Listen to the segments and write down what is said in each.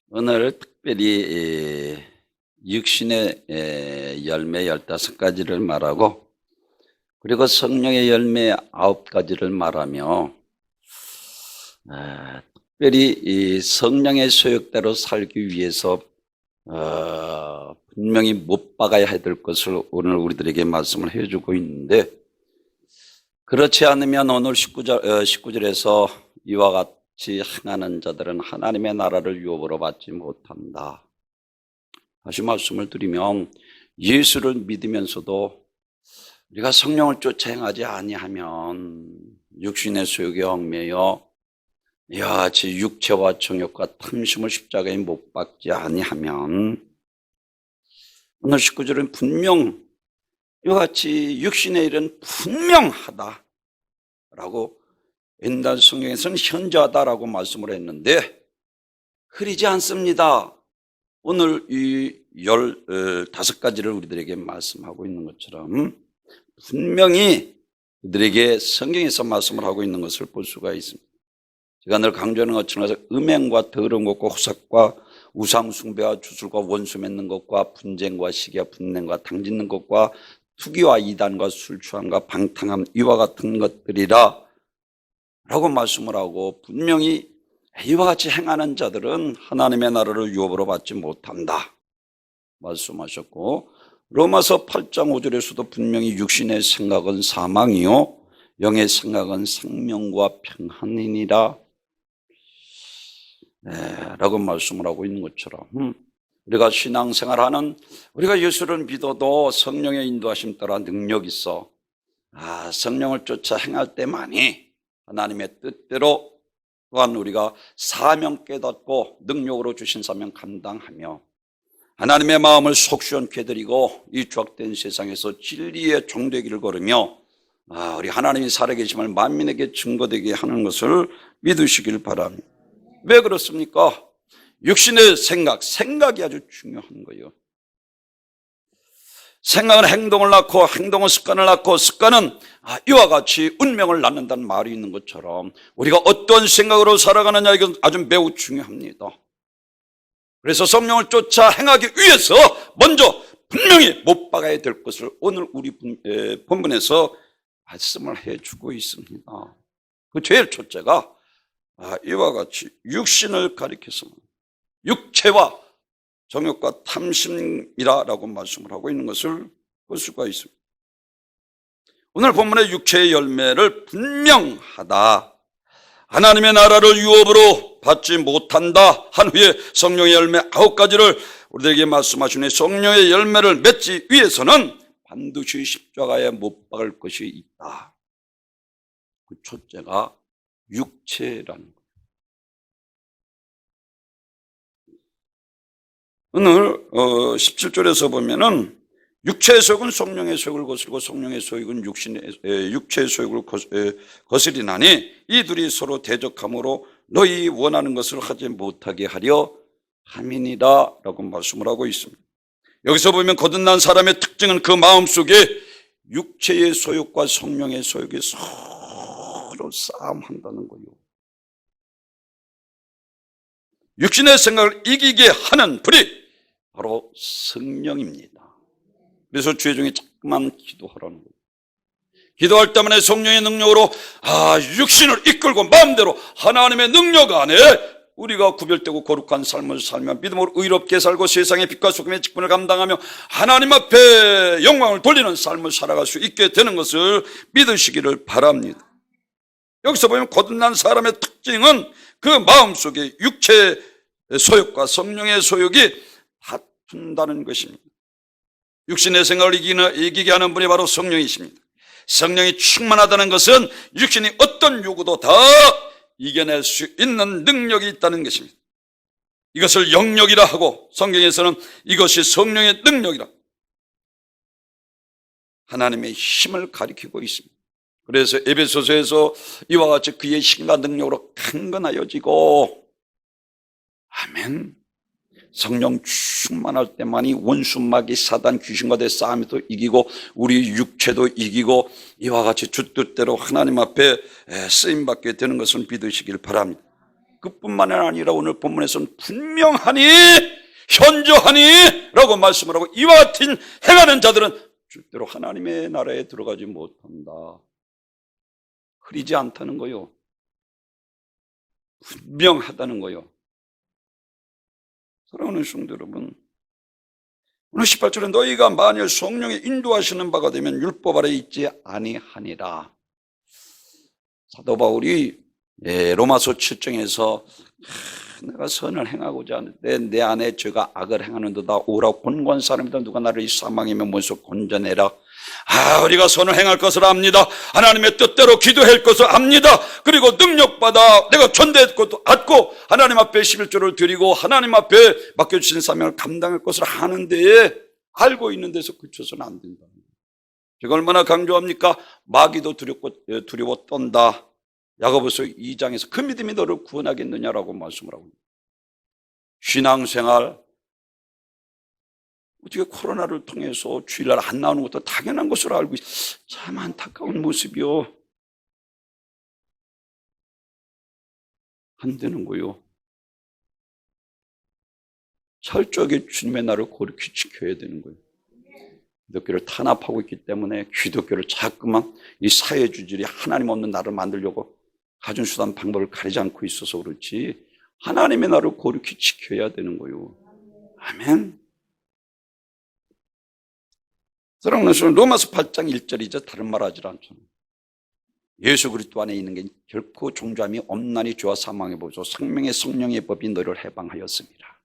오늘 특별히 육신의 열매 15가지를 말하고, 그리고 성령의 열매 9가지를 말하며, 특별히 이 성령의 소욕대로 살기 위해서 분명히 못 박아야 될 것을 오늘 우리들에게 말씀을 해주고 있는데, 그렇지 않으면 오늘 19절에서 이와 같이 행하는 자들은 하나님의 나라를 유업으로 받지 못한다. 다시 말씀을 드리면, 예수를 믿으면서도 우리가 성령을 쫓아 행하지 아니하면 육신의 소욕에 얽매여 이와 같이 육체와 정욕과 탐심을 십자가에 못 박지 아니하면, 오늘 19절은 분명 이와 같이 육신의 일은 분명하다 라고, 옛날 성경에서는 현저하다라고 말씀을 했는데 흐리지 않습니다. 오늘 이 15가지를 우리들에게 말씀하고 있는 것처럼 분명히 그들에게 성경에서 말씀을 하고 있는 것을 볼 수가 있습니다. 제가 늘 강조하는 것처럼 음행과 더러운 것과 호삭과 우상숭배와 주술과 원수 맺는 것과 분쟁과 시기와 분냉과 당짓는 것과 투기와 이단과 술취함과 방탕함, 이와 같은 것들이라 라고 말씀을 하고, 분명히 이와 같이 행하는 자들은 하나님의 나라를 유업으로 받지 못한다 말씀하셨고, 로마서 8장 5절에서도 분명히 육신의 생각은 사망이요 영의 생각은 생명과 평안이니라 라고 말씀을 하고 있는 것처럼, 우리가 신앙생활하는, 우리가 예수를 믿어도 성령의 인도하심 따라 능력이 있어 성령을 쫓아 행할 때만이 하나님의 뜻대로, 또한 우리가 사명 깨닫고 능력으로 주신 사명 감당하며 하나님의 마음을 속시원케 드리고 이 죄악된 세상에서 진리의 종되기를 걸으며 우리 하나님이 살아계심을 만민에게 증거되게 하는 것을 믿으시길 바랍니다. 왜 그렇습니까? 육신의 생각이 아주 중요한 거예요. 생각은 행동을 낳고, 행동은 습관을 낳고, 습관은 이와 같이 운명을 낳는다는 말이 있는 것처럼 우리가 어떤 생각으로 살아가느냐, 이건 아주 매우 중요합니다. 그래서 성령을 쫓아 행하기 위해서 먼저 분명히 못 박아야 될 것을 오늘 우리 본문에서 말씀을 해주고 있습니다. 그 제일 첫째가 이와 같이 육신을 가리켜서 육체와 정욕과 탐심이라고 말씀을 하고 있는 것을 볼 수가 있습니다. 오늘 본문의 육체의 열매를 분명하다, 하나님의 나라를 유업으로 받지 못한다 한 후에 성령의 열매 9가지를 우리에게 말씀하시니, 성령의 열매를 맺기 위해서는 반드시 십자가에 못 박을 것이 있다. 그 첫째가 육체라는 거예요. 오늘 17절에서 보면은 육체의 소욕은 성령의 소욕을 거스르고 성령의 소욕은 육체의 소욕을 거스리나니 이 둘이 서로 대적함으로 너희 원하는 것을 하지 못하게 하려 함이니라 라고 말씀을 하고 있습니다. 여기서 보면 거듭난 사람의 특징은 그 마음속에 육체의 소욕과 성령의 소욕이 서로 싸움한다는 거예요. 육신의 생각을 이기게 하는 불이 바로 성령입니다. 그래서 주의 중에 자꾸만 기도하라는 거예요. 기도할 때마다 성령의 능력으로 육신을 이끌고 마음대로 하나님의 능력 안에 우리가 구별되고 거룩한 삶을 살며 믿음으로 의롭게 살고 세상의 빛과 소금의 직분을 감당하며 하나님 앞에 영광을 돌리는 삶을 살아갈 수 있게 되는 것을 믿으시기를 바랍니다. 여기서 보면 거듭난 사람의 특징은 그 마음속에 육체의 소욕과 성령의 소욕이 다툰다는 것입니다. 육신의 생각을 이기게 하는 분이 바로 성령이십니다. 성령이 충만하다는 것은 육신이 어떤 요구도 다 이겨낼 수 있는 능력이 있다는 것입니다. 이것을 영력이라 하고, 성경에서는 이것이 성령의 능력이라, 하나님의 힘을 가리키고 있습니다. 그래서 에베소서에서 이와 같이 그의 힘과 능력으로 강건하여지고, 아멘, 성령 충만할 때만이 원수 마귀 사단 귀신과의 싸움도 이기고 우리 육체도 이기고 이와 같이 주 뜻대로 하나님 앞에 쓰임받게 되는 것을 믿으시길 바랍니다. 그뿐만 아니라 오늘 본문에서는 분명하니 현저하니 라고 말씀을 하고 이와 같은 행하는 자들은 절대로 하나님의 나라에 들어가지 못한다. 흐리지 않다는 거요. 분명하다는 거요. 사랑하는 성도 여러분, 오늘 18절에 너희가 만일 성령의 인도하시는 바가 되면 율법 아래 있지 아니하니라. 사도 바울이 로마서 7장에서 내가 선을 행하고자 하는데 내 안에 죄가 악을 행하는도다. 오라 곤고한 사람이다. 누가 나를 이 사망의 면에서 건져내라. 우리가 선을 행할 것을 압니다. 하나님의 뜻대로 기도할 것을 압니다. 그리고 능력받아 내가 전대할 것도 않고 하나님 앞에 11조를 드리고 하나님 앞에 맡겨주신 사명을 감당할 것을 하는데 알고 있는 데서 그쳐서는 안 된다. 제가 얼마나 강조합니까? 마귀도 두려워 떤다. 야고보서 2장에서 그 믿음이 너를 구원하겠느냐라고 말씀을 하고 있습니다. 신앙생활, 어떻게 코로나를 통해서 주일날 안 나오는 것도 당연한 것으로 알고 있어요. 참 안타까운 모습이요. 안 되는 거요. 철저하게 주님의 나를 거룩히 지켜야 되는 거예요. 기독교를 탄압하고 있기 때문에 기독교를 자꾸만 이 사회주의들이 하나님 없는 나를 만들려고 가진 수단 방법을 가리지 않고 있어서 그렇지 하나님의 나를 거룩히 지켜야 되는 거예요. 아멘. 사랑하는 여러분, 로마서 8장 1절이죠. 다른 말 하지 않잖아요. 예수 그리스도 안에 있는 게 결코 종잡이 없나니 죄와 사망의 법이요 생명의 성령의 법이 너를 해방하였습니다.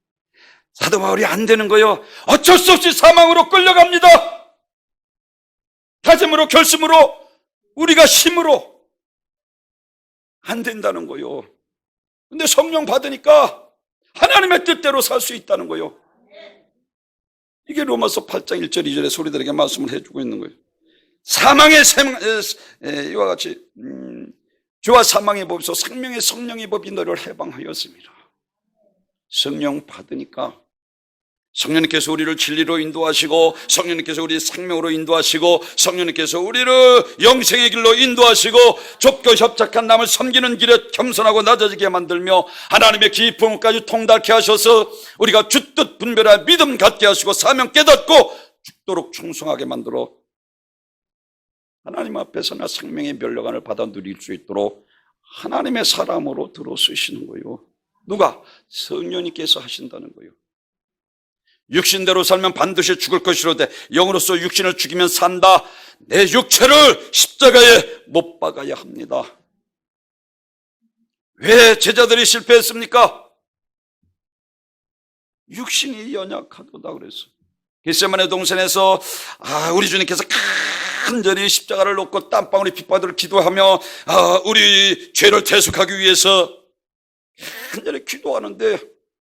사도 바울이 안 되는 거예요. 어쩔 수 없이 사망으로 끌려갑니다. 다짐으로 결심으로 우리가 힘으로 안 된다는 거예요. 근데 성령 받으니까 하나님의 뜻대로 살 수 있다는 거예요. 이게 로마서 8장 1절 2절에 소리들에게 말씀을 해주고 있는 거예요. 사망의 이와 같이 죄와 사망의 법에서 생명의 성령의 법이 너를 해방하였습니다. 성령 받으니까 성령님께서 우리를 진리로 인도하시고 성령님께서 우리 생명으로 인도하시고 성령님께서 우리를 영생의 길로 인도하시고 좁고 협착한 남을 섬기는 길에 겸손하고 낮아지게 만들며 하나님의 기쁨까지 통달케 하셔서 우리가 주뜻 분별한 믿음 갖게 하시고 사명 깨닫고 죽도록 충성하게 만들어 하나님 앞에서나 생명의 멸류관을 받아 누릴 수 있도록 하나님의 사람으로 들어서시는 거예요. 누가? 성령님께서 하신다는 거예요. 육신대로 살면 반드시 죽을 것이로되 영으로서 육신을 죽이면 산다. 내 육체를 십자가에 못 박아야 합니다. 왜 제자들이 실패했습니까? 육신이 연약하도다 그랬어. 겟세마네 동산에서 우리 주님께서 간절히 십자가를 놓고 땀방울이 핏바늘을 기도하며 우리 죄를 대속하기 위해서 간절히 기도하는데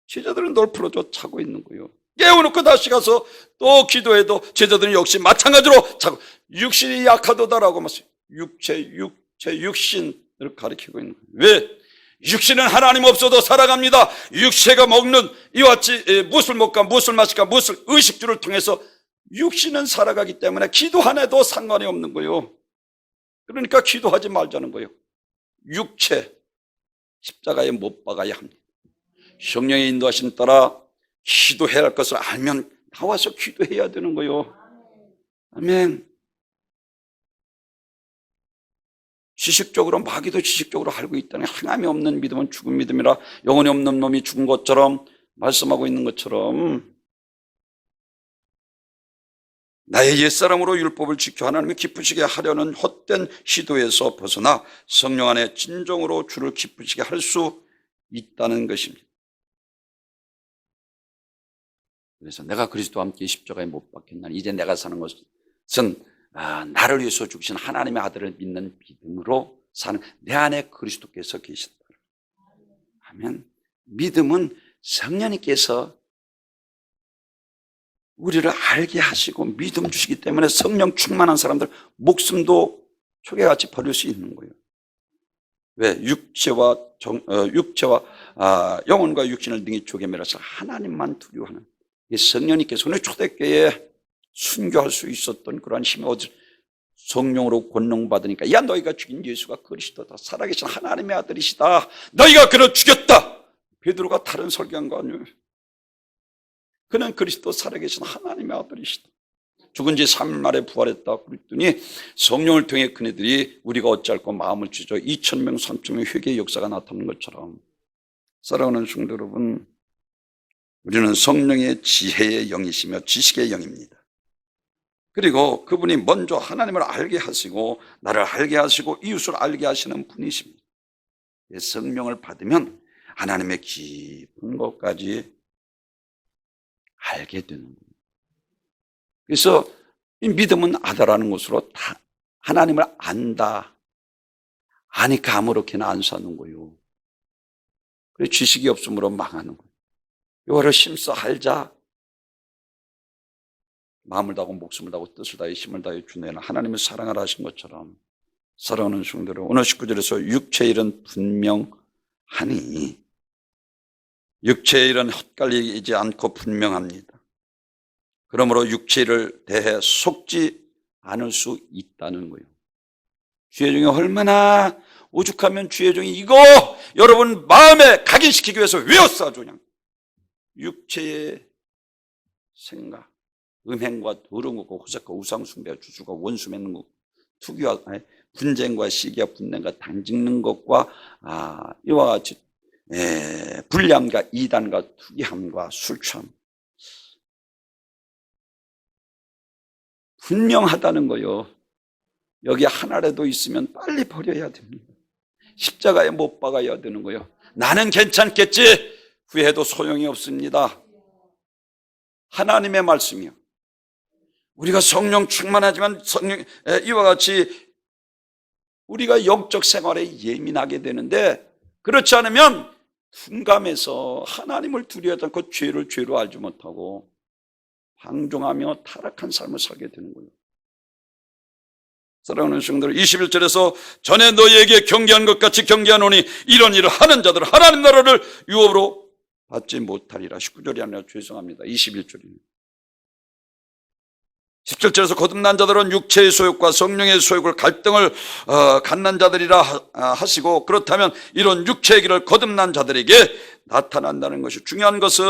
제자들은 널 풀어줘 차고 있는 거예요. 깨워놓고 다시 가서 또 기도해도 제자들은 역시 마찬가지로 자꾸 육신이 약하도다라고 말해요. 육신을 가리키고 있는 거예요. 왜? 육신은 하나님 없어도 살아갑니다. 육체가 먹는 이와 같이 무엇을 먹까 무엇을 마실까 무엇을 의식주를 통해서 육신은 살아가기 때문에 기도 안 해도 상관이 없는 거예요. 그러니까 기도하지 말자는 거예요. 육체 십자가에 못 박아야 합니다. 성령의 인도하심 따라 기도해야 할 것을 알면 나와서 기도해야 되는 거예요. 아멘. 지식적으로 마귀도 지식적으로 알고 있다는 행함이 없는 믿음은 죽은 믿음이라 영혼이 없는 놈이 죽은 것처럼 말씀하고 있는 것처럼 나의 옛사람으로 율법을 지켜 하나님을 기쁘시게 하려는 헛된 시도에서 벗어나 성령 안에 진정으로 주를 기쁘시게 할 수 있다는 것입니다. 그래서 내가 그리스도와 함께 십자가에 못 박혔나니 이제 내가 사는 것은 나를 위해서 죽으신 하나님의 아들을 믿는 믿음으로 사는 내 안에 그리스도께서 계신다. 하면 믿음은 성령님께서 우리를 알게 하시고 믿음 주시기 때문에 성령 충만한 사람들 목숨도 초계같이 버릴 수 있는 거예요. 왜? 육체와 영혼과 육신을 등에 쪼개 매라서 하나님만 두려워하는 이 성령님께서 오늘 초대교회에 순교할 수 있었던 그러한 힘이 어디 성령으로 권능받으니까 야 너희가 죽인 예수가 그리스도다 살아계신 하나님의 아들이시다 너희가 그를 죽였다. 베드로가 다른 설교한 거 아니에요. 그는 그리스도 살아계신 하나님의 아들이시다. 죽은 지 3일 만에 부활했다 그랬더니 성령을 통해 그네들이 우리가 어찌할까 마음을 찢어 2,000명 3,000명 회개의 역사가 나타나는 것처럼 사랑하는 성도 여러분, 우리는 성령의 지혜의 영이시며 지식의 영입니다. 그리고 그분이 먼저 하나님을 알게 하시고 나를 알게 하시고 이웃을 알게 하시는 분이십니다. 성령을 받으면 하나님의 깊은 것까지 알게 되는 거예요. 그래서 이 믿음은 아다라는 것으로 다 하나님을 안다. 아니까 아무렇게나 안 사는 거예요. 그래서 지식이 없으므로 망하는 거예요. 이거를 심써 알자. 마음을 다하고 목숨을 다하고 뜻을 다해 힘을 다해 주내는 하나님의 사랑을 하신 것처럼 사랑하는 성도들 오늘 19절에서 육체의 일은 분명하니 육체의 일은 헛갈리지 않고 분명합니다. 그러므로 육체를 대해 속지 않을 수 있다는 거예요. 주의 종이 얼마나 오죽하면 주의 종이 이거 여러분 마음에 각인시키기 위해서 외웠어 아주 그냥. 육체의 생각, 음행과 더러운 것과 호색과 우상숭배와 주술과 원수 맺는 것, 투기와 분쟁과 시기와 분쟁과 당짓는 것과 이와 같이 불량과 이단과 투기함과 술취함 분명하다는 거요. 여기 하나라도 있으면 빨리 버려야 됩니다. 십자가에 못 박아야 되는 거요. 나는 괜찮겠지 후회해도 소용이 없습니다. 하나님의 말씀이요. 우리가 성령 충만하지만 성령 이와 같이 우리가 영적 생활에 예민하게 되는데 그렇지 않으면 둔감해서 하나님을 두려워하지 않고 죄를 죄로 알지 못하고 방종하며 타락한 삶을 살게 되는 거예요. 사랑하는 성도들 21절에서 전에 너희에게 경계한 것 같이 경계하노니 이런 일을 하는 자들은 하나님 나라를 유업으로 받지 못하리라. 19절이 아니라 죄송합니다. 21절입니다. 17절에서 거듭난 자들은 육체의 소욕과 성령의 소욕을 갈등을 갖는 자들이라 하시고 그렇다면 이런 육체의 길을 거듭난 자들에게 나타난다는 것이 중요한 것은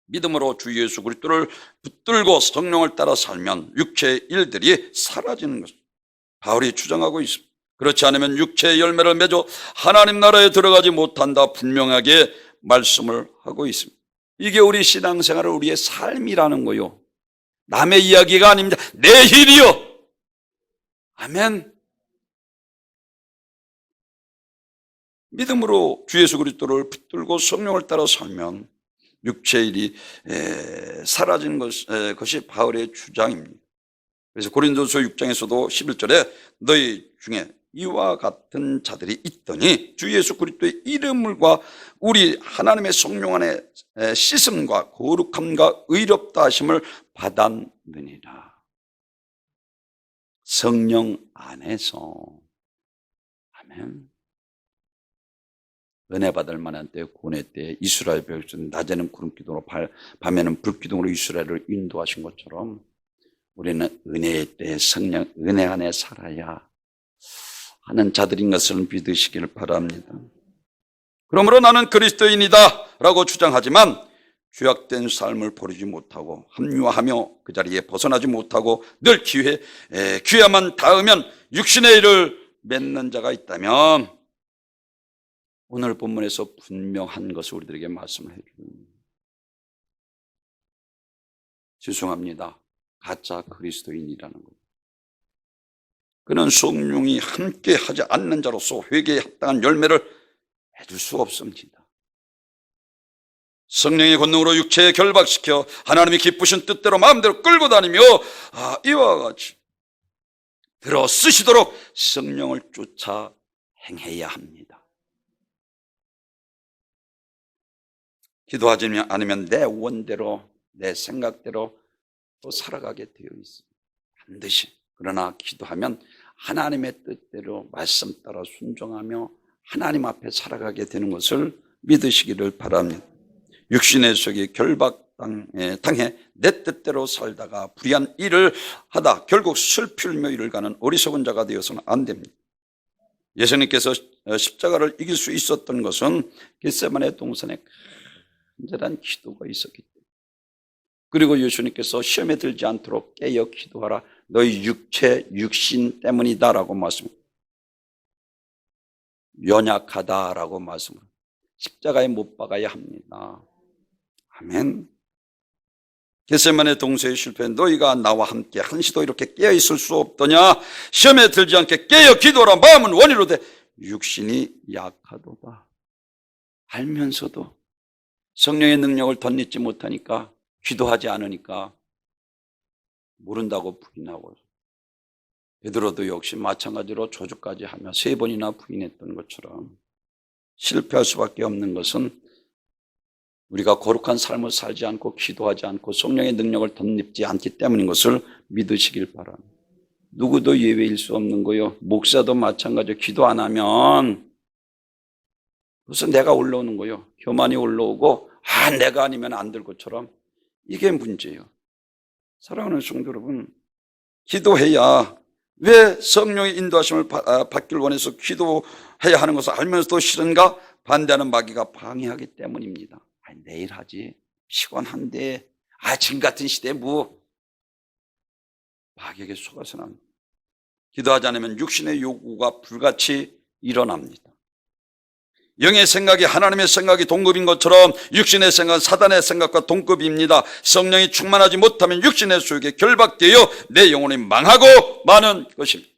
믿음으로 주 예수 그리스도를 붙들고 성령을 따라 살면 육체의 일들이 사라지는 것입니다. 바울이 주장하고 있습니다. 그렇지 않으면 육체의 열매를 맺어 하나님 나라에 들어가지 못한다 분명하게 말씀을 하고 있습니다. 이게 우리 신앙생활을 우리의 삶이라는 거요. 남의 이야기가 아닙니다. 내 일이요. 아멘. 믿음으로 주 예수 그리스도를 붙들고 성령을 따라 살면 육체의 일이 사라지는 것이 바울의 주장입니다. 그래서 고린도서 6장에서도 11절에 너희 중에 이와 같은 자들이 있더니 주 예수 그리스도의 이름과 우리 하나님의 성령 안에 씻음과 거룩함과 의롭다 하심을 받았느니라. 성령 안에서 아멘. 은혜 받을 만한 때 고뇌 때 이스라엘 백성 낮에는 구름기둥으로 밤에는 불기둥으로 이스라엘을 인도하신 것처럼 우리는 은혜의 때에 성령 은혜 안에 살아야 하는 자들인 것을 믿으시길 바랍니다. 그러므로 나는 그리스도인이다 라고 주장하지만 죄악된 삶을 버리지 못하고 합리화하며 그 자리에 벗어나지 못하고 늘 기회만 닿으면 육신의 일을 맺는 자가 있다면 오늘 본문에서 분명한 것을 우리들에게 말씀을 해줍니다. 죄송합니다. 가짜 그리스도인이라는 것. 그는 성령이 함께 하지 않는 자로서 회개에 합당한 열매를 맺을 수 없습니다. 성령의 권능으로 육체에 결박시켜 하나님이 기쁘신 뜻대로 마음대로 끌고 다니며 이와 같이 들어 쓰시도록 성령을 쫓아 행해야 합니다. 기도하지 않으면 내 원대로 내 생각대로 또 살아가게 되어 있습니다. 반드시. 그러나 기도하면 하나님의 뜻대로 말씀 따라 순종하며 하나님 앞에 살아가게 되는 것을 믿으시기를 바랍니다. 육신의 속에 결박당해 내 뜻대로 살다가 불의한 일을 하다 결국 슬플며 이를 가는 어리석은 자가 되어서는 안 됩니다. 예수님께서 십자가를 이길 수 있었던 것은 겟세마네 동산에 간절한 기도가 있었기 때문에, 그리고 예수님께서 시험에 들지 않도록 깨어 기도하라, 너희 육신 때문이다라고 말씀합니다. 연약하다라고 말씀합니다. 십자가에 못 박아야 합니다. 아멘. 겟세마네 동산의 실패, 너희가 나와 함께 한시도 이렇게 깨어 있을 수 없더냐? 시험에 들지 않게 깨어 기도하라. 마음은 원이로 돼 육신이 약하도다. 알면서도 성령의 능력을 덧입지 못하니까, 기도하지 않으니까 모른다고 부인하고, 베드로도 역시 마찬가지로 저주까지 하며 3번이나 부인했던 것처럼 실패할 수밖에 없는 것은 우리가 거룩한 삶을 살지 않고 기도하지 않고 성령의 능력을 덧입지 않기 때문인 것을 믿으시길 바랍니다. 누구도 예외일 수 없는 거요. 목사도 마찬가지로 기도 안 하면 무슨 내가 올라오는 거요. 교만이 올라오고 내가 아니면 안 될 것처럼, 이게 문제예요. 사랑하는 성도 여러분, 기도해야, 왜 성령의 인도하심을 받기를 원해서 기도해야 하는 것을 알면서도 싫은가? 반대하는 마귀가 방해하기 때문입니다. 내일 하지, 피곤한데, 지금 같은 시대에 마귀에게 속아서는 안, 기도하지 않으면 육신의 요구가 불같이 일어납니다. 영의 생각이 하나님의 생각이 동급인 것처럼 육신의 생각은 사단의 생각과 동급입니다. 성령이 충만하지 못하면 육신의 속에 결박되어 내 영혼이 망하고 마는 것입니다.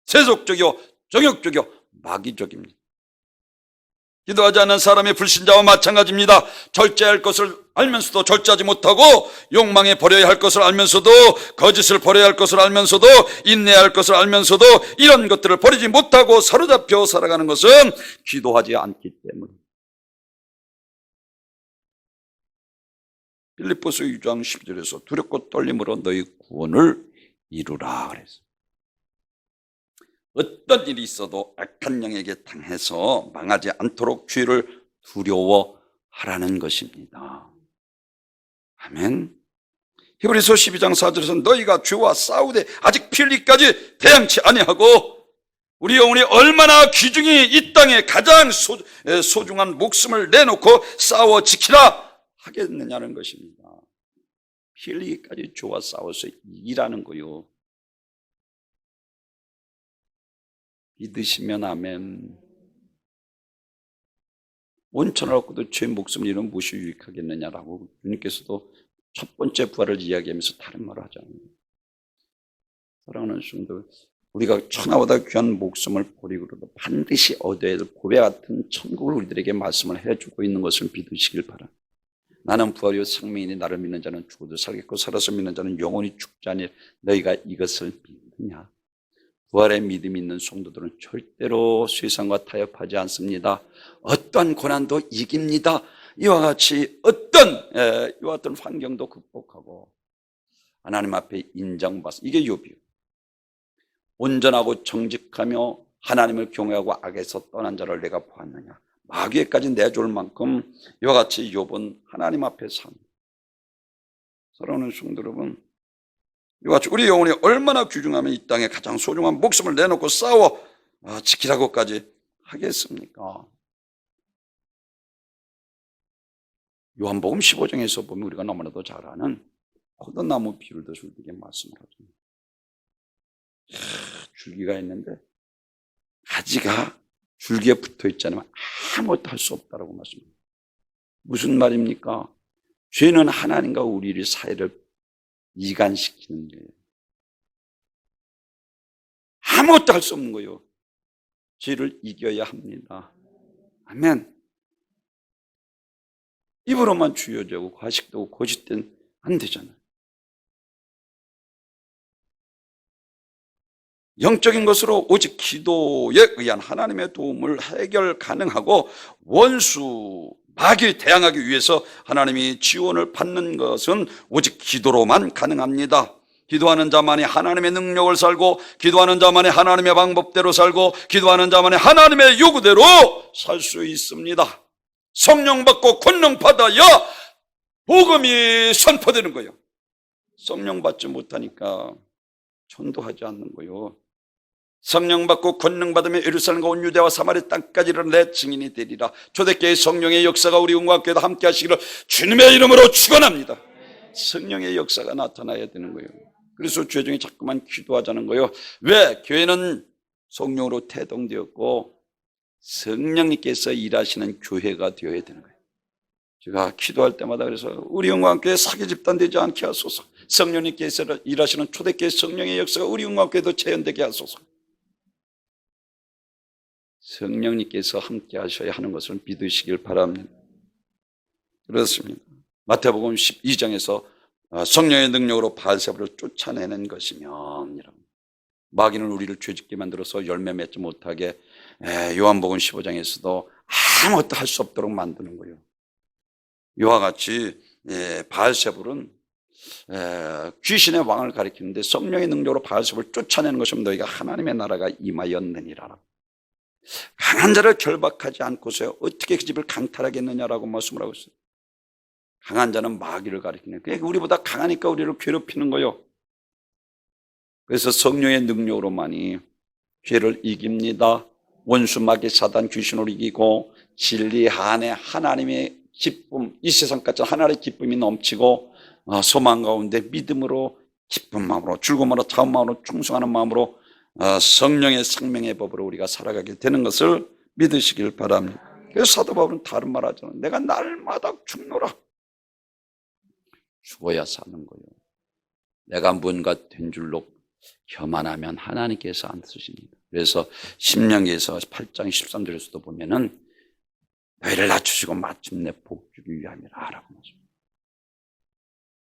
세속적이요, 정욕적이요, 마귀적입니다. 기도하지 않는 사람의 불신자와 마찬가지입니다. 절제할 것을 알면서도 절제하지 못하고, 욕망에 버려야 할 것을 알면서도, 거짓을 버려야 할 것을 알면서도, 인내해야 할 것을 알면서도 이런 것들을 버리지 못하고 사로잡혀 살아가는 것은 기도하지 않기 때문에. 빌립보서 2장 12절에서 두렵고 떨림으로 너희 구원을 이루라 그랬어요. 어떤 일이 있어도 악한 영에게 당해서 망하지 않도록 주의를 두려워하라는 것입니다. 아멘. 히브리서 12장 4절에서 너희가 죄와 싸우되 아직 피 흘리기까지 대항치 아니하고 우리 영혼이 얼마나 귀중히 이 땅에 가장 소중한 목숨을 내놓고 싸워 지키라 하겠느냐는 것입니다. 피 흘리기까지 죄와 싸워서 이기라는 거요. 믿으시면 아멘. 온천을 얻고도 죄 목숨을 잃으면 무엇이 유익하겠느냐라고 주님께서도 첫 번째 부활을 이야기하면서 다른 말을 하잖아요. 사랑하는 성도, 우리가 천하보다 귀한 목숨을 버리고도 반드시 얻어야 될 고백 같은 천국을 우리들에게 말씀을 해주고 있는 것을 믿으시길 바랍니다. 나는 부활이요 생명이니 나를 믿는 자는 죽어도 살겠고 살아서 믿는 자는 영원히 죽지 아니하리라. 너희가 이것을 믿느냐? 부활의 믿음이 있는 성도들은 절대로 세상과 타협하지 않습니다. 어떤 고난도 이깁니다. 이와 같이 이와 같은 환경도 극복하고 하나님 앞에 인정받습니다. 이게 욥이에요. 온전하고 정직하며 하나님을 경외하고 악에서 떠난 자를 내가 보았느냐. 마귀에까지 내줄 만큼 이와 같이 욥은 하나님 앞에 삽니다. 사랑하는 성도 여러분, 이와 같이 우리 영혼이 얼마나 귀중하면 이 땅에 가장 소중한 목숨을 내놓고 싸워 지키라고까지 하겠습니까? 요한복음 15장에서 보면 우리가 너무나도 잘 아는 포도나무 비유를 들어서 우리에게 말씀을 하죠. 줄기가 있는데 가지가 줄기에 붙어 있잖아요. 아무것도 할 수 없다라고 말씀합니다. 무슨 말입니까? 죄는 하나님과 우리 사이를 이간시키는 거예요. 아무것도 할 수 없는 거예요. 죄를 이겨야 합니다. 아멘. 입으로만 주여되고 과식되고 거짓된 안 되잖아요. 영적인 것으로 오직 기도에 의한 하나님의 도움을 해결 가능하고 원수 마귀에 대항하기 위해서 하나님이 지원을 받는 것은 오직 기도로만 가능합니다. 기도하는 자만이 하나님의 능력을 살고, 기도하는 자만이 하나님의 방법대로 살고, 기도하는 자만이 하나님의 요구대로 살 수 있습니다. 성령 받고 권능 받아야 복음이 선포되는 거예요. 성령 받지 못하니까 전도하지 않는 거예요. 성령 받고 권능 받으면 예루살렘과 온 유대와 사마리아 땅까지 내 증인이 되리라. 초대교회 성령의 역사가 우리 응답교회도 함께 하시기를 주님의 이름으로 축원합니다. 성령의 역사가 나타나야 되는 거예요. 그래서 죄중에 자꾸만 기도하자는 거예요. 왜? 교회는 성령으로 태동되었고 성령님께서 일하시는 교회가 되어야 되는 거예요. 제가 기도할 때마다 그래서 우리 응답교회 사기 집단 되지 않게 하소서. 성령님께서 일하시는 초대교회 성령의 역사가 우리 응답교회도 재현되게 하소서. 성령님께서 함께 하셔야 하는 것을 믿으시길 바랍니다. 그렇습니다. 마태복음 12장에서 성령의 능력으로 바알세바를 쫓아내는 것이면, 마귀는 우리를 죄짓게 만들어서 열매 맺지 못하게 요한복음 15장에서도 아무것도 할 수 없도록 만드는 거예요. 이와 같이 바알세불은 귀신의 왕을 가리키는데 성령의 능력으로 바알세불을 쫓아내는 것이면 너희가 하나님의 나라가 임하였느니라. 강한 자를 결박하지 않고서야 어떻게 그 집을 강탈하겠느냐라고 말씀을 하고 있어요. 강한 자는 마귀를 가리키는, 그러니까 우리보다 강하니까 우리를 괴롭히는 거예요. 그래서 성령의 능력으로만이 죄를 이깁니다. 원수 마귀 사단 귀신을 이기고 진리 안에 하나님의 기쁨, 이 세상까지 하나님의 기쁨이 넘치고 소망 가운데 믿음으로 기쁜 마음으로 즐거움으로 차운 마음으로 충성하는 마음으로 성령의 생명의 법으로 우리가 살아가게 되는 것을 믿으시길 바랍니다. 그래서 사도 바울은 다른 말 하잖아요. 내가 날마다 죽노라. 죽어야 사는 거예요. 내가 뭔가 된 줄로 교만하면 하나님께서 안 쓰십니다. 그래서 신명기에서 8장 13절에서도 보면은 너희를 낮추시고 마침내 복 주기 위함이라 라고 하십니다.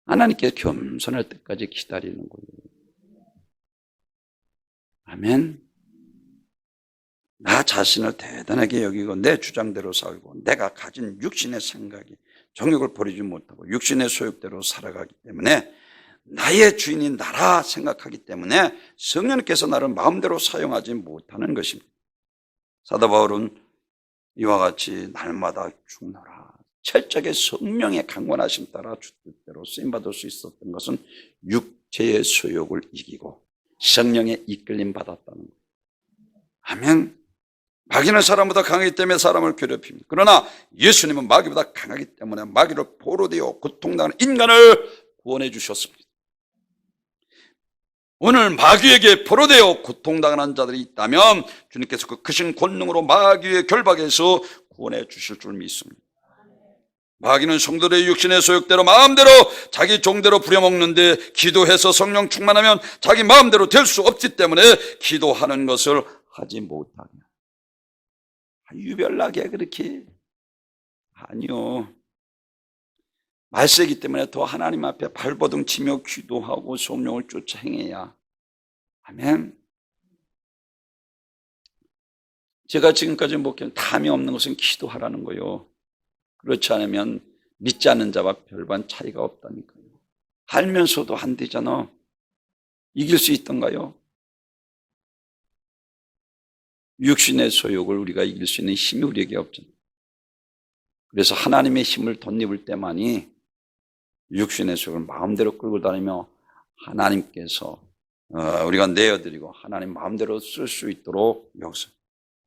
하나님께서 겸손할 때까지 기다리는 거예요. 아멘. 나 자신을 대단하게 여기고 내 주장대로 살고 내가 가진 육신의 생각이 정욕을 버리지 못하고 육신의 소욕대로 살아가기 때문에 나의 주인이 나라 생각하기 때문에 성령께서 나를 마음대로 사용하지 못하는 것입니다. 사도 바울은 이와 같이 날마다 죽노라. 철저하게 성령의 강권하심 따라 주뜻대로 쓰임받을 수 있었던 것은 육체의 소욕을 이기고 성령의 이끌림 받았다는 거예요. 아멘. 마귀는 사람보다 강하기 때문에 사람을 괴롭힙니다. 그러나 예수님은 마귀보다 강하기 때문에 마귀를 포로되어 고통당하는 인간을 구원해 주셨습니다. 오늘 마귀에게 포로되어 고통당하는 자들이 있다면 주님께서 그 크신 권능으로 마귀의 결박에서 구원해 주실 줄 믿습니다. 마귀는 성도들의 육신의 소욕대로 마음대로 자기 종대로 부려먹는데 기도해서 성령 충만하면 자기 마음대로 될 수 없기 때문에 기도하는 것을 하지 못하게. 유별나게 그렇게. 아니요. 말세기 때문에 더 하나님 앞에 발버둥 치며 기도하고 성령을 쫓아 행해야. 아멘. 제가 지금까지 목회는 담이 없는 것은 기도하라는 거예요. 그렇지 않으면 믿지 않는 자와 별반 차이가 없다니까요. 알면서도 안 되잖아. 이길 수 있던가요? 육신의 소욕을 우리가 이길 수 있는 힘이 우리에게 없잖아요. 그래서 하나님의 힘을 덧입을 때만이 육신의 소욕을 마음대로 끌고 다니며 하나님께서 우리가 내어드리고 하나님 마음대로 쓸 수 있도록 역사.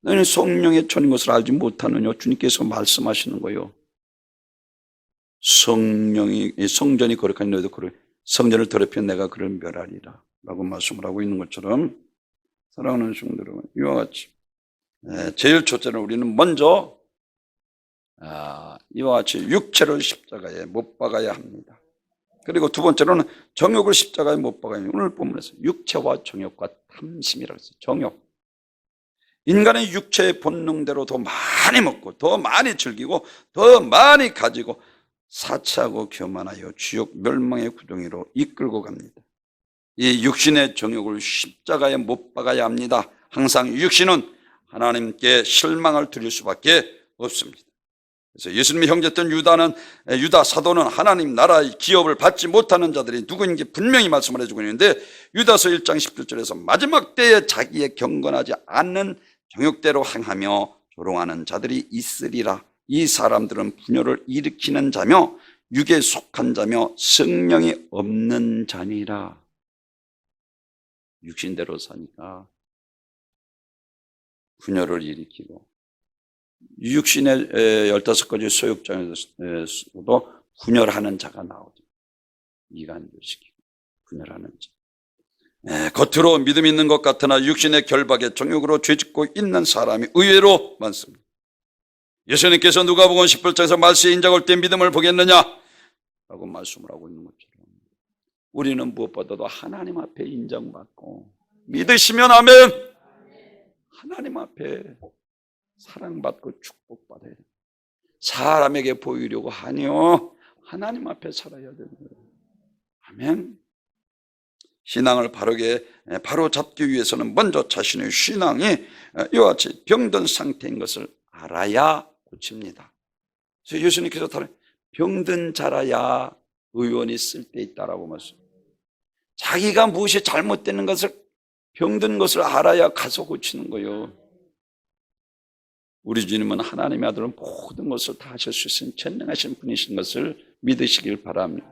너희는 성령의 전인 것을 알지 못하느냐? 주님께서 말씀하시는 거예요. 성전이 거룩하니 너희도 거룩. 성전을 더럽히면 내가 그를 멸하리라 라고 말씀을 하고 있는 것처럼 사랑하는 성도 여러분, 이와 같이 제일 첫째는 우리는 먼저 이와 같이 육체를 십자가에 못 박아야 합니다. 그리고 두 번째로는 정욕을 십자가에 못 박아야 합니다. 오늘 본문에서 육체와 정욕과 탐심이라고 했어요. 정욕. 인간의 육체의 본능대로 더 많이 먹고 더 많이 즐기고 더 많이 가지고 사치하고 교만하여 지옥 멸망의 구덩이로 이끌고 갑니다. 이 육신의 정욕을 십자가에 못 박아야 합니다. 항상 육신은 하나님께 실망을 드릴 수밖에 없습니다. 그래서 예수님의 형제였던 유다 사도는 하나님 나라의 기업을 받지 못하는 자들이 누구인지 분명히 말씀을 해주고 있는데, 유다서 1장 17절에서 마지막 때에 자기의 경건하지 않는 정욕대로 행하며 조롱하는 자들이 있으리라. 이 사람들은 분열을 일으키는 자며 육에 속한 자며 성령이 없는 자니라. 육신대로 사니까 분열을 일으키고, 육신의 15가지 소욕장에서도 분열하는 자가 나오죠. 이간을 시키고 분열하는 자. 겉으로 믿음 있는 것 같으나 육신의 결박에 정욕으로 죄짓고 있는 사람이 의외로 많습니다. 예수님께서 누가복음 18장에서 말세에 인자가 올 때 믿음을 보겠느냐 라고 말씀을 하고 있는 것처럼, 우리는 무엇보다도 하나님 앞에 인정받고 믿으시면 아멘, 하나님 앞에 사랑받고 축복받아야 돼요. 사람에게 보이려고 하니요, 하나님 앞에 살아야 되는 거예요. 아멘. 신앙을 바로 잡기 위해서는 먼저 자신의 신앙이 이와 같이 병든 상태인 것을 알아야 고칩니다. 그래서 예수님께서 병든 자라야 의원이 쓸 데 있다라고 말씀합니다. 자기가 무엇이 잘못되는 것을, 병든 것을 알아야 가서 고치는 거예요. 우리 주님은 하나님의 아들은 모든 것을 다 하실 수 있는 전능하신 분이신 것을 믿으시길 바랍니다.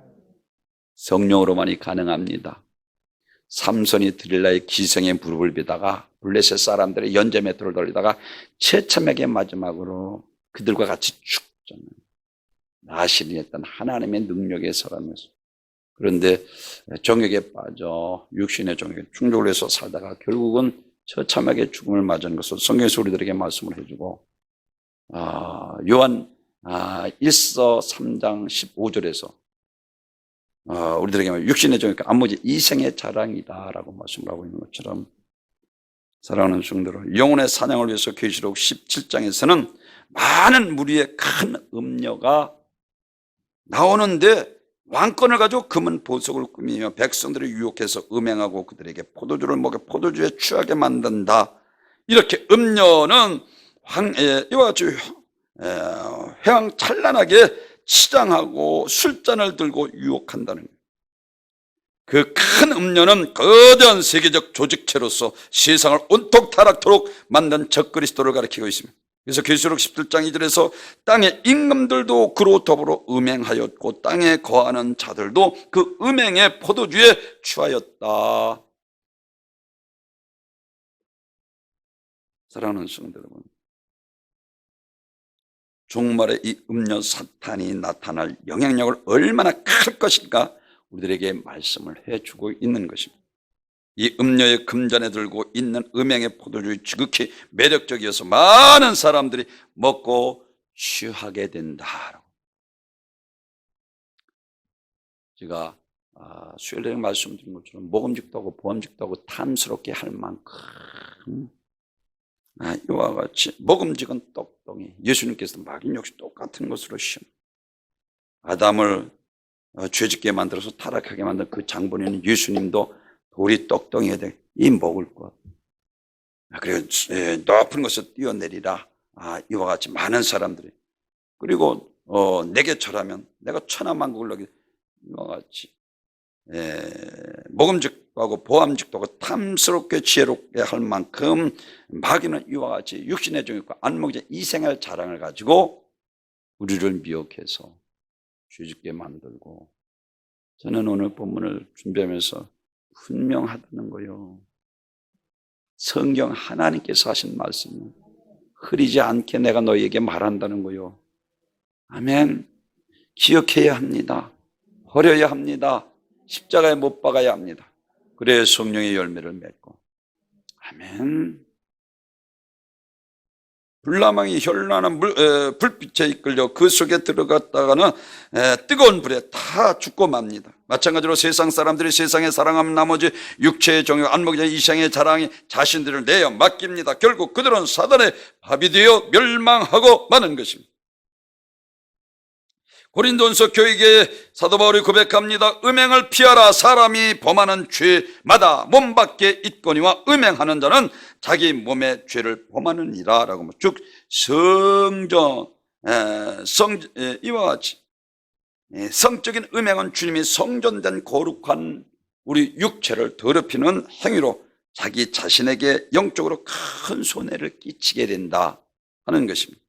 성령으로만이 가능합니다. 삼손이 들릴라의 기생의 무릎을 비다가 블레셋 사람들의 연재 맷돌을 돌리다가 처참하게 마지막으로 그들과 같이 죽잖아요. 나실이 했던 하나님의 능력의 사람이었어요. 그런데 정욕에 빠져 육신의 정욕에 충족을 해서 살다가 결국은 처참하게 죽음을 맞은 것을 성경에서 우리들에게 말씀을 해주고, 요한 1서 3장 15절에서 우리들에게 육신의 정욕, 안모지 이생의 자랑이다라고 말씀을 하고 있는 것처럼, 사랑하는 성도들, 영혼의 사냥을 위해서 계시록 17장에서는 많은 무리의 큰 음녀가 나오는데 왕권을 가지고 금은 보석을 꾸미며 백성들을 유혹해서 음행하고 그들에게 포도주를 먹여 포도주에 취하게 만든다. 이렇게 음녀는 이와 같이 휘황찬란하게 치장하고 술잔을 들고 유혹한다는 거예요. 그 큰 음녀는 거대한 세계적 조직체로서 세상을 온통 타락토록 만든 적그리스도를 가리키고 있습니다. 그래서 계시록 17장 2절에서 땅의 임금들도 그로 더불어 음행하였고 땅에 거하는 자들도 그 음행의 포도주에 취하였다. 사랑하는 성도 여러분, 종말에 이 음녀 사탄이 나타날 영향력을 얼마나 클 것인가 우리들에게 말씀을 해주고 있는 것입니다. 이 음녀의 금잔에 들고 있는 음행의 포도주의 지극히 매력적이어서 많은 사람들이 먹고 취하게 된다. 제가 수요일에 말씀드린 것처럼 먹음직도 하고 보암직도 하고 탐스럽게 할 만큼 이와 같이 먹음직은 똑똑히, 예수님께서도 막인 역시 똑같은 것으로 시험, 아담을 죄짓게 만들어서 타락하게 만든 그 장본인은 예수님도 돌이 똑똑해야 돼. 이 먹을 것. 그리고 높은 것을 뛰어내리라. 이와 같이 많은 사람들이. 그리고 내게 절하면 내가 천하만국을 너게. 이와 같이 먹음직도 하고 보암직도 하고 탐스럽게 지혜롭게 할 만큼 마귀는 이와 같이 육신의 정욕과 안목의 이생의 자랑을 가지고 우리를 미혹해서 죄짓게 만들고, 저는 오늘 본문을 준비하면서 분명하다는 거요. 성경 하나님께서 하신 말씀은 흐리지 않게 내가 너희에게 말한다는 거요. 아멘. 기억해야 합니다. 버려야 합니다. 십자가에 못 박아야 합니다. 그래야 성령의 열매를 맺고. 아멘. 불나방이 현란한 불빛에 이끌려 그 속에 들어갔다가는 뜨거운 불에 다 죽고 맙니다. 마찬가지로 세상 사람들이 세상에 사랑하면 나머지 육체의 정욕, 안목의 이생의 자랑이 자신들을 내어 맡깁니다. 결국 그들은 사단의 밥이 되어 멸망하고 마는 것입니다. 고린도전서 교회에 사도 바울이 고백합니다. 음행을 피하라. 사람이 범하는 죄마다 몸 밖에 있거니와 음행하는 자는 자기 몸의 죄를 범하느니라 라고. 즉 성전, 이와 같이 성적인 음행은 주님이 성전된 거룩한 우리 육체를 더럽히는 행위로 자기 자신에게 영적으로 큰 손해를 끼치게 된다 하는 것입니다.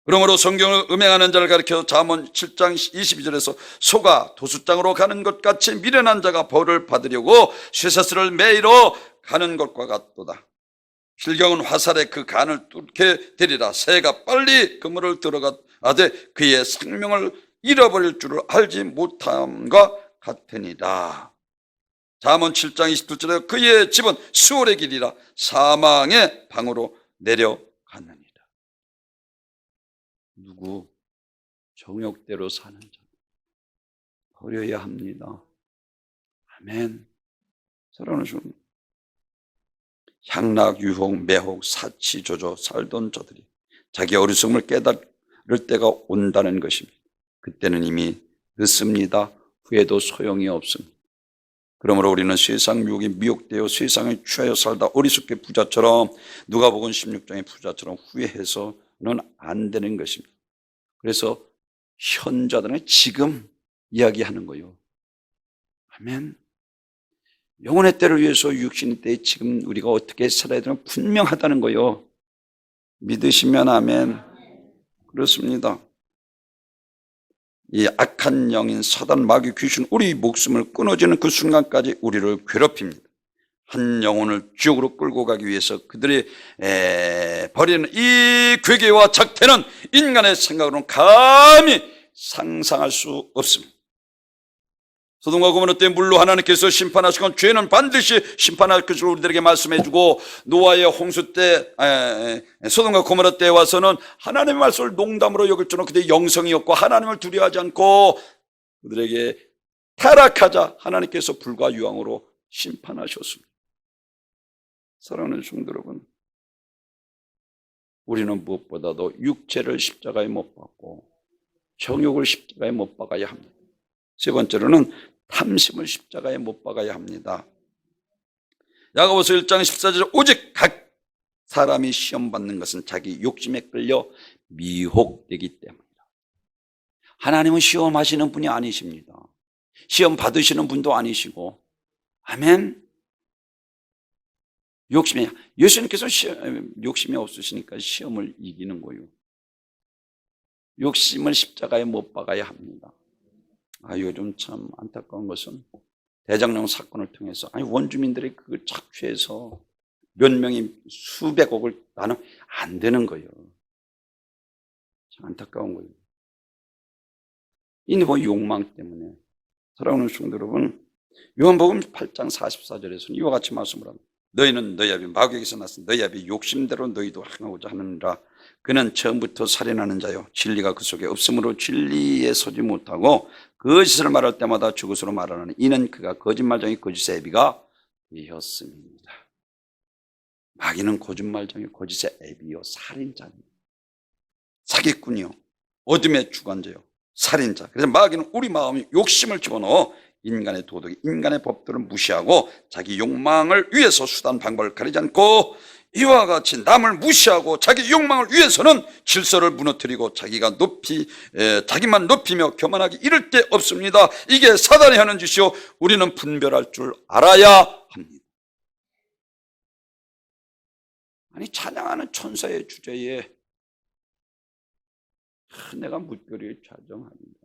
그러므로 성경을 음행하는 자를 가리켜 잠언 7장 22절에서 소가 도수장으로 가는 것 같이 미련한 자가 벌을 받으려고 쇠사슬을 매이러 가는 것과 같도다. 필경은 화살에 그 간을 뚫게 되리라. 새가 빨리 그물을 들어가되 그의 생명을 잃어버릴 줄을 알지 못함과 같으니라. 잠언 7장 22절에 그의 집은 수월의 길이라 사망의 방으로 내려갔느니라. 누구? 정욕대로 사는 자 버려야 합니다. 아멘. 사랑하는 주, 향락, 유혹, 매혹, 사치, 조조, 살던 자들이 자기 어리석음을 깨달을 때가 온다는 것입니다. 그때는 이미 늦습니다. 후에도 소용이 없습니다. 그러므로 우리는 세상 유혹에 미혹되어 세상에 취하여 살다 어리석게 부자처럼, 누가복음 16장의 부자처럼 후회해서는 안 되는 것입니다. 그래서 현자들은 지금 이야기하는 거예요. 아멘. 영혼의 때를 위해서 육신의 때에 지금 우리가 어떻게 살아야 되는 분명하다는 거예요. 믿으시면 아멘. 그렇습니다. 이 악한 영인 사단, 마귀, 귀신 우리 목숨을 끊어지는 그 순간까지 우리를 괴롭힙니다. 한 영혼을 지옥으로 끌고 가기 위해서 그들이 벌이는 이 괴계와 작태는 인간의 생각으로는 감히 상상할 수 없습니다. 소돔과 고모라 때 물로 하나님께서 심판하시건 죄는 반드시 심판할 것을 우리들에게 말씀해주고, 노아의 홍수 때 소돔과 고모라 때에 와서는 하나님의 말씀을 농담으로 여길 줄은 그들의 영성이 없고 하나님을 두려워하지 않고 그들에게 타락하자 하나님께서 불과 유황으로 심판하셨습니다. 사랑하는 성도 여러분, 우리는 무엇보다도 육체를 십자가에 못 박고 정욕을 십자가에 못 박아야 합니다. 세 번째로는 탐심을 십자가에 못 박아야 합니다. 야고보서 1장 14절 오직 각 사람이 시험받는 것은 자기 욕심에 끌려 미혹되기 때문이다. 하나님은 시험하시는 분이 아니십니다. 시험 받으시는 분도 아니시고. 아멘. 욕심이, 예수님께서 욕심이 없으시니까 시험을 이기는 거예요. 욕심을 십자가에 못 박아야 합니다. 요즘 참 안타까운 것은 대장동 사건을 통해서 원주민들이 그걸 착취해서 몇 명이 수백억을 나누면 안 되는 거예요. 참 안타까운 거예요. 이 욕망 때문에. 사랑하는 성도 여러분, 요한복음 8장 44절에서는 이와 같이 말씀을 합니다. 너희는 너희 아비 마귀에게서 났으니 너희 아비 욕심대로 너희도 행하고자 하느니라. 그는 처음부터 살인하는 자요 진리가 그 속에 없으므로 진리에 서지 못하고 거짓을 말할 때마다 죽으로 말하는 이는 그가 거짓말쟁이 거짓의 애비가 되었습니다. 마귀는 거짓말쟁이 거짓의 애비요 살인자입니다. 사기꾼이요 어둠의 주관자요 살인자. 그래서 마귀는 우리 마음에 욕심을 집어넣어 인간의 도덕, 인간의 법들을 무시하고 자기 욕망을 위해서 수단 방법을 가리지 않고 이와 같이 남을 무시하고 자기 욕망을 위해서는 질서를 무너뜨리고 자기만 높이며 교만하기 이를 데 없습니다. 이게 사단이 하는 짓이요 우리는 분별할 줄 알아야 합니다. 아니 찬양하는 천사의 주제에 내가 묻거리에 좌정합니다.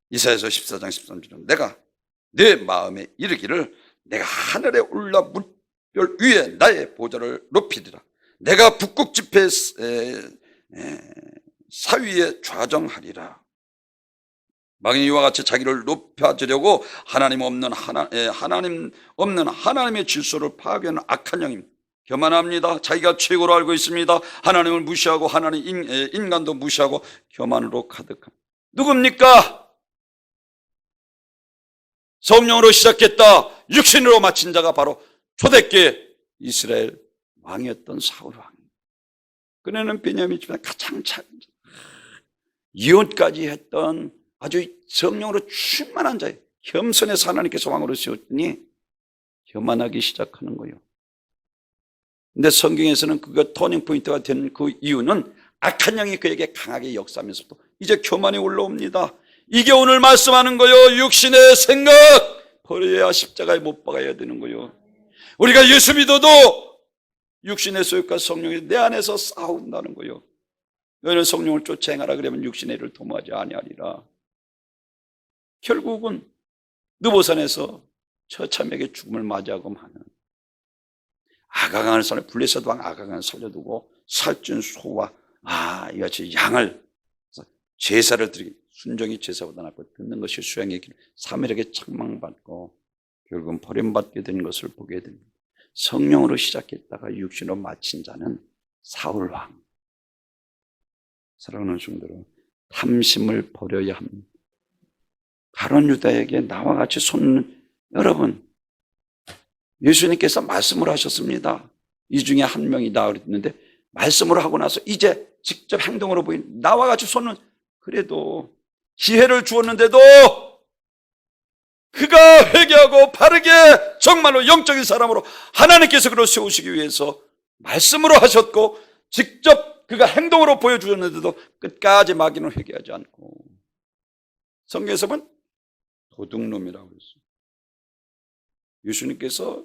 이사야서 14장 13절은 내가 내 마음에 이르기를 내가 하늘에 올라 물별 위에 나의 보좌를 높이리라. 내가 북극 지폐 사위에 좌정하리라. 마귀는 이와 같이 자기를 높여주려고 하나님 없는 하나님의 질서를 파괴하는 악한 영입니다. 교만합니다. 자기가 최고로 알고 있습니다. 하나님을 무시하고 인간도 무시하고 교만으로 가득합니다. 누굽니까? 성령으로 시작했다 육신으로 마친 자가 바로 초대교회 이스라엘 왕이었던 사울 왕입니다. 그는 베냐민 집안 가장 작은 자, 이혼까지 했던 아주 성령으로 충만한 자예요. 겸손해서 하나님께서 왕으로 세웠더니 교만하기 시작하는 거예요. 근데 성경에서는 그가 터닝 포인트가 된 그 이유는 악한 영이 그에게 강하게 역사하면서도 이제 교만이 올라옵니다. 이게 오늘 말씀하는 거요. 육신의 생각 버려야 십자가에 못 박아야 되는 거요. 우리가 예수 믿어도 육신의 소욕과 성령이 내 안에서 싸운다는 거요. 너희는 성령을 쫓아 행하라 그러면 육신의 일을 도모하지 아니하리라. 결국은 느보산에서 처참하게 죽음을 맞이하고 마는 아가강을 살려 블레셋 왕 아가강을 살려두고 살찐 소와 이같이 양을 제사를 드리기 순종이 제사보다 낫고 듣는 것이 수양의 길 3일에게 책망받고 결국은 버림받게 된 것을 보게 됩니다. 성령으로 시작했다가 육신으로 마친 자는 사울왕. 사랑하는 성도들, 탐심을 버려야 합니다. 가룟 유다에게 나와 같이 여러분, 예수님께서 말씀을 하셨습니다. 이 중에 한 명이다 그랬는데 말씀을 하고 나서 이제 직접 행동으로 보인 나와 같이 그래도 기회를 주었는데도 그가 회개하고 바르게 정말로 영적인 사람으로 하나님께서 그를 세우시기 위해서 말씀으로 하셨고 직접 그가 행동으로 보여주셨는데도 끝까지 마귀는 회개하지 않고 성경에서 보면 도둑놈이라고 그랬어요. 예수님께서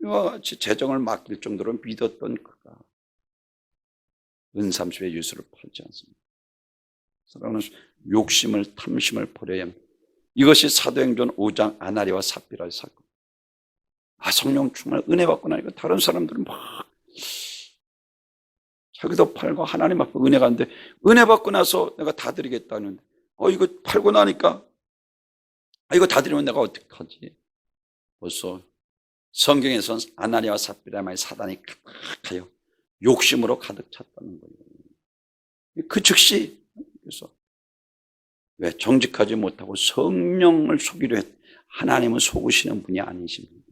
이와 같이 재정을 맡길 정도로 믿었던 그가 은삼십의 예수를 팔지 않습니다. 사랑하는 욕심을 탐심을 버려야 합니다. 이것이 사도행전 5장 아나리와 삽비라의 사건. 성령 충만 은혜 받고 나니까 다른 사람들은 막 자기도 팔고 하나님 앞에 은혜 가는데 은혜 받고 나서 내가 다 드리겠다는데 이거 팔고 나니까 이거 다 드리면 내가 어떡하지? 벌써 성경에서는 아나니와 삽비라의 말에 사단이 가득하여 욕심으로 가득 찼다는 거예요. 그 즉시 그래서 왜 정직하지 못하고 성령을 속이려 했 하나님은 속으시는 분이 아니십니다.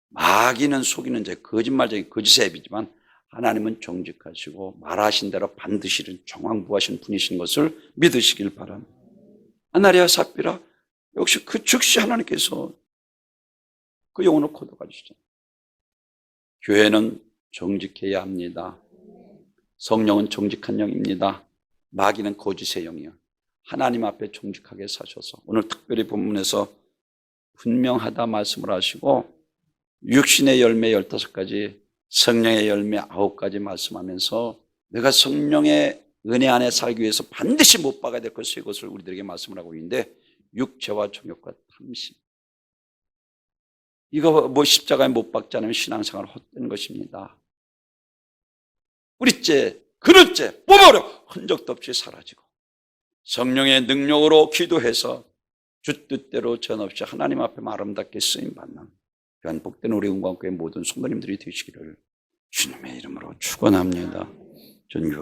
마귀는 속이는 자, 거짓말쟁이 거짓의 앱이지만 하나님은 정직하시고 말하신 대로 반드시 정황부하신 분이신 것을 믿으시길 바랍니다. 아나니와 삽비라 역시 그 즉시 하나님께서 그 영혼을 거둬가지시잖아요. 교회는 정직해야 합니다. 성령은 정직한 영입니다. 마귀는 거짓의 영이요. 하나님 앞에 정직하게 사셔서 오늘 특별히 본문에서 분명하다 말씀을 하시고 육신의 열매 15가지 성령의 열매 9가지 말씀하면서 내가 성령의 은혜 안에 살기 위해서 반드시 못 박아야 될 것을 이것을 우리들에게 말씀을 하고 있는데 육체와 정욕과 탐심 이거 십자가에 못 박지 않으면 신앙생활 헛된 것입니다. 우리째 그릇째 뽑아버려 흔적도 없이 사라지고 성령의 능력으로 기도해서 주 뜻대로 전없이 하나님 앞에 아름답게 쓰임받는 귀한 복된 우리 은광교회 모든 성도님들이 되시기를 주님의 이름으로 축원합니다. 전